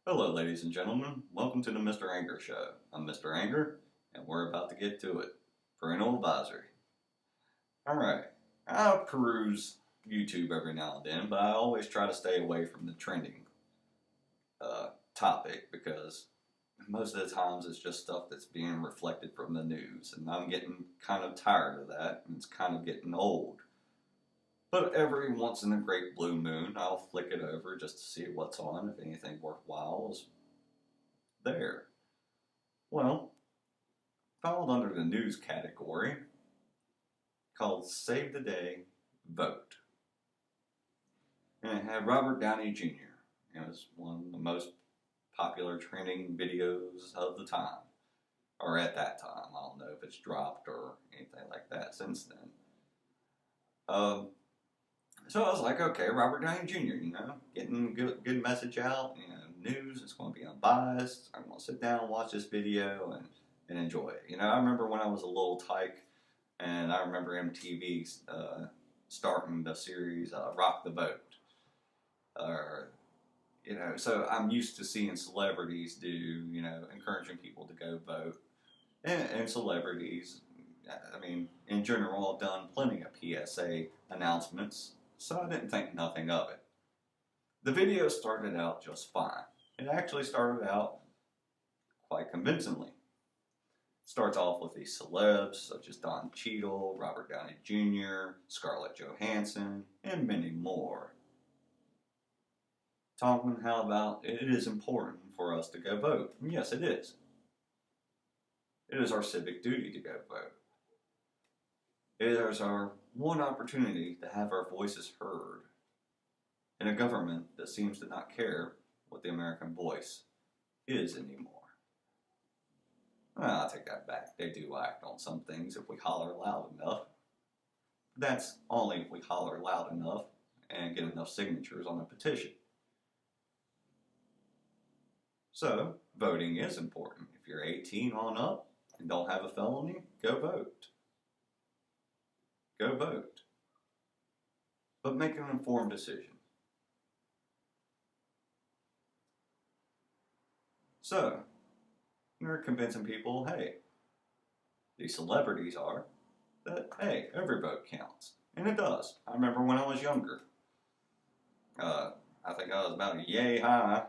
Hello, ladies and gentlemen. Welcome to the Mr. Anger Show. I'm Mr. Anger, and we're about to get to it. Parental advisory. Alright, I peruse YouTube every now and then, but I always try to stay away from the trending topic because most of the times it's just stuff that's being reflected from the news, and I'm getting kind of tired of that, and it's kind of getting old. But every once in a great blue moon, I'll flick it over just to see what's on, if anything worthwhile is there. Well, filed under the news category called Save the Day, Vote. And it had Robert Downey Jr. It was one of the most popular trending videos of the time. Or at that time. I don't know if it's dropped or anything like that since then. So I was like, okay, Robert Downey Jr., getting good message out, news, it's going to be unbiased. I'm going to sit down, watch this video, and enjoy it. I remember when I was a little tyke, and I remember MTV starting the series Rock the Vote. So I'm used to seeing celebrities do, encouraging people to go vote. And celebrities, in general, have done plenty of PSA announcements. So I didn't think nothing of it. The video started out just fine. It actually started out quite convincingly. It starts off with these celebs such as Don Cheadle, Robert Downey Jr., Scarlett Johansson, and many more. Talking how about it is important for us to go vote. And yes, it is. It is our civic duty to go vote. It is our one opportunity to have our voices heard in a government that seems to not care what the American voice is anymore. Well, I'll take that back. They do act on some things if we holler loud enough. That's only if we holler loud enough and get enough signatures on a petition. So, voting is important. If you're 18 on up and don't have a felony, go vote. Go vote. But make an informed decision. So, you're convincing people, hey, these celebrities are, that, hey, every vote counts. And it does. I remember when I was younger. I think I was about yay high.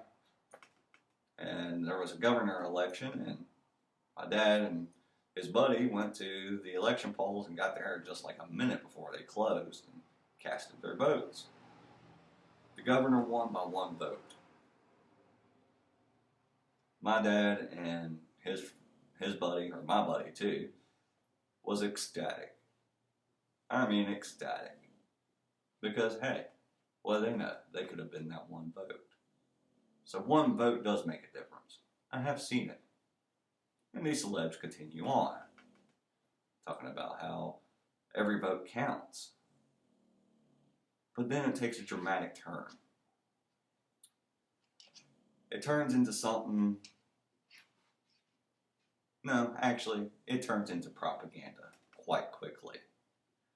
And there was a governor election, and my dad and his buddy went to the election polls and got there just like a minute before they closed and casted their votes. The governor won by one vote. My dad and his buddy, or my buddy too, was ecstatic. I mean ecstatic. Because hey, what do they know? They could have been that one vote. So one vote does make a difference. I have seen it. And these celebs continue on, talking about how every vote counts. But then it takes a dramatic turn. It turns into something... No, actually, it turns into propaganda quite quickly.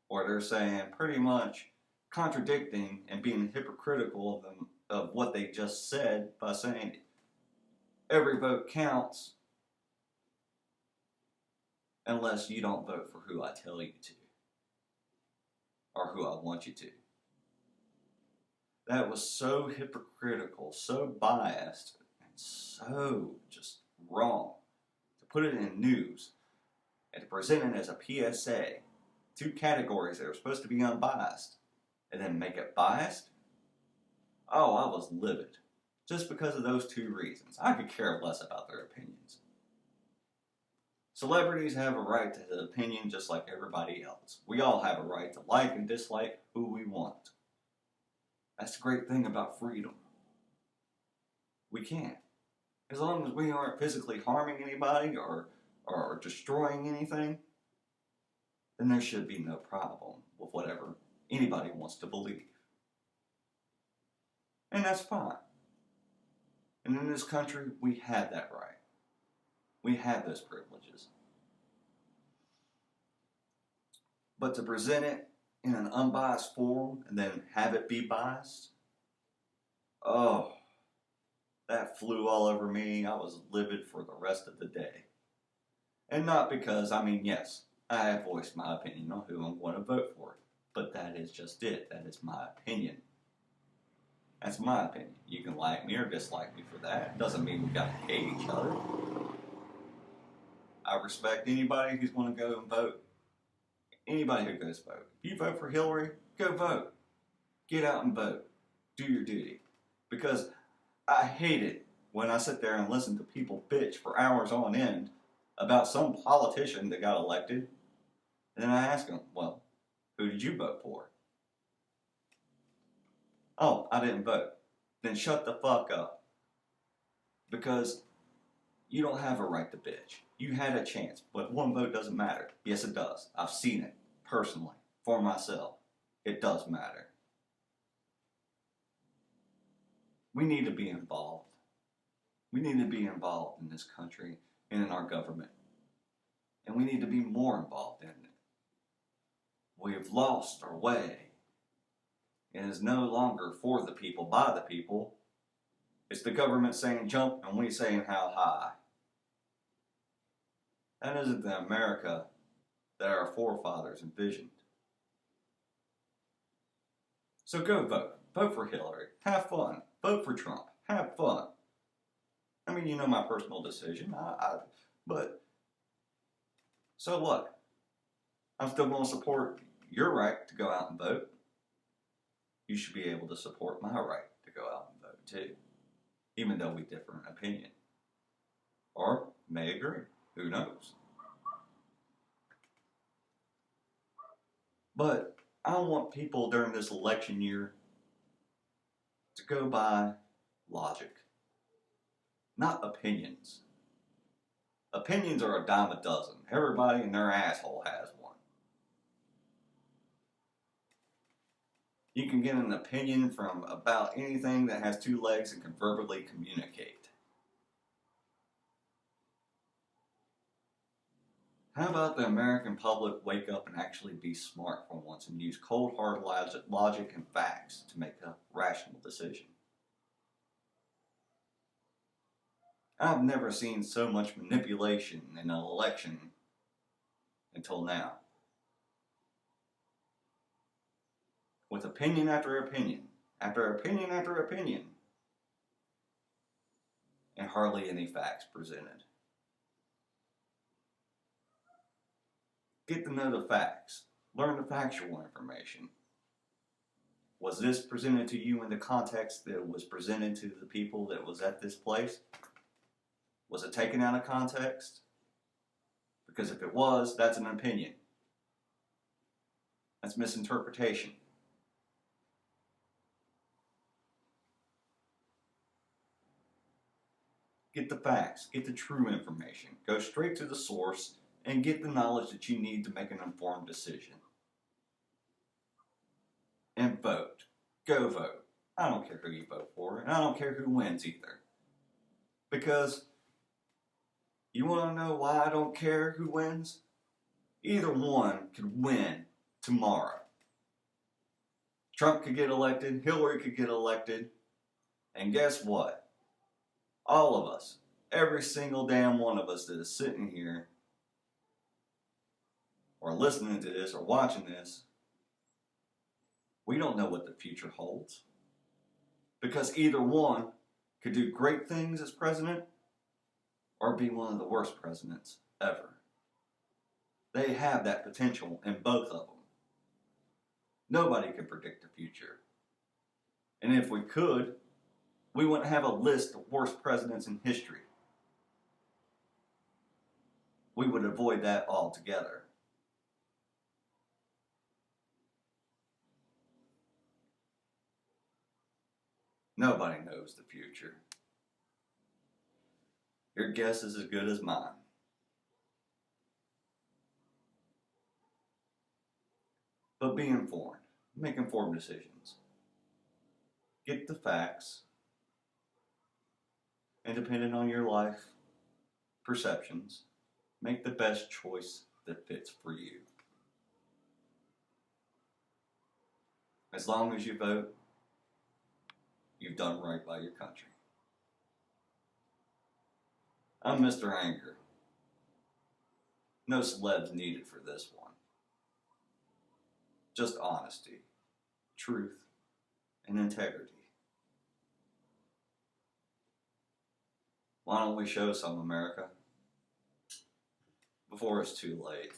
Where they're saying pretty much contradicting and being hypocritical of them, of what they just said by saying every vote counts unless you don't vote for who I tell you to or who I want you to. That was so hypocritical, so biased, and so just wrong to put it in news and to present it as a PSA, two categories that are supposed to be unbiased, and then make it biased. Oh, I was livid. Just because of those two reasons. I could care less about their opinions. Celebrities have a right to an opinion just like everybody else. We all have a right to like and dislike who we want. That's the great thing about freedom. We can. As long as we aren't physically harming anybody or destroying anything, then there should be no problem with whatever anybody wants to believe. And that's fine. And in this country, we have that right. We have those privileges. But to present it in an unbiased forum and then have it be biased, oh, that flew all over me. I was livid for the rest of the day. And not because, I mean, yes, I have voiced my opinion on who I'm going to vote for. But that is just it. That is my opinion. That's my opinion. You can like me or dislike me for that. It doesn't mean we got to hate each other. I respect anybody who's going to go and vote. Anybody who goes vote. If you vote for Hillary, go vote. Get out and vote. Do your duty. Because I hate it when I sit there and listen to people bitch for hours on end about some politician that got elected. And then I ask them, well, who did you vote for? Oh, I didn't vote. Then shut the fuck up. Because you don't have a right to bitch. You had a chance, but one vote doesn't matter. Yes, it does. I've seen it personally for myself. It does matter. We need to be involved. We need to be involved in this country and in our government. And we need to be more involved in it. We've lost our way. It is no longer for the people, by the people. It's the government saying jump and we saying how high. That isn't the America that our forefathers envisioned. So go vote. Vote for Hillary. Have fun. Vote for Trump. Have fun. I mean, you know my personal decision. But so what? I'm still going to support your right to go out and vote. You should be able to support my right to go out and vote too, even though we differ in opinion. Or may agree. Who knows? But I want people during this election year to go by logic, not opinions. Opinions are a dime a dozen. Everybody and their asshole has one. You can get an opinion from about anything that has two legs and can verbally communicate. How about the American public wake up and actually be smart for once and use cold hard logic and facts to make a rational decision? I've never seen so much manipulation in an election until now. With opinion after opinion, after opinion after opinion, and hardly any facts presented. Get to know the facts. Learn the factual information. Was this presented to you in the context that it was presented to the people that was at this place? Was it taken out of context? Because if it was, that's an opinion. That's misinterpretation. Get the facts. Get the true information. Go straight to the source and get the knowledge that you need to make an informed decision. And vote. Go vote. I don't care who you vote for, and I don't care who wins either. Because you want to know why I don't care who wins? Either one could win tomorrow. Trump could get elected, Hillary could get elected, and guess what? All of us, every single damn one of us that is sitting here or listening to this or watching this, we don't know what the future holds. Because either one could do great things as president or be one of the worst presidents ever. They have that potential in both of them. Nobody can predict the future. And if we could, we wouldn't have a list of worst presidents in history. We would avoid that altogether. Nobody knows the future. Your guess is as good as mine. But be informed. Make informed decisions. Get the facts. And depending on your life perceptions, make the best choice that fits for you. As long as you vote, you've done right by your country. I'm Mr. Anger. No celebs needed for this one. Just honesty, truth, and integrity. Why don't we show some, America? Before it's too late.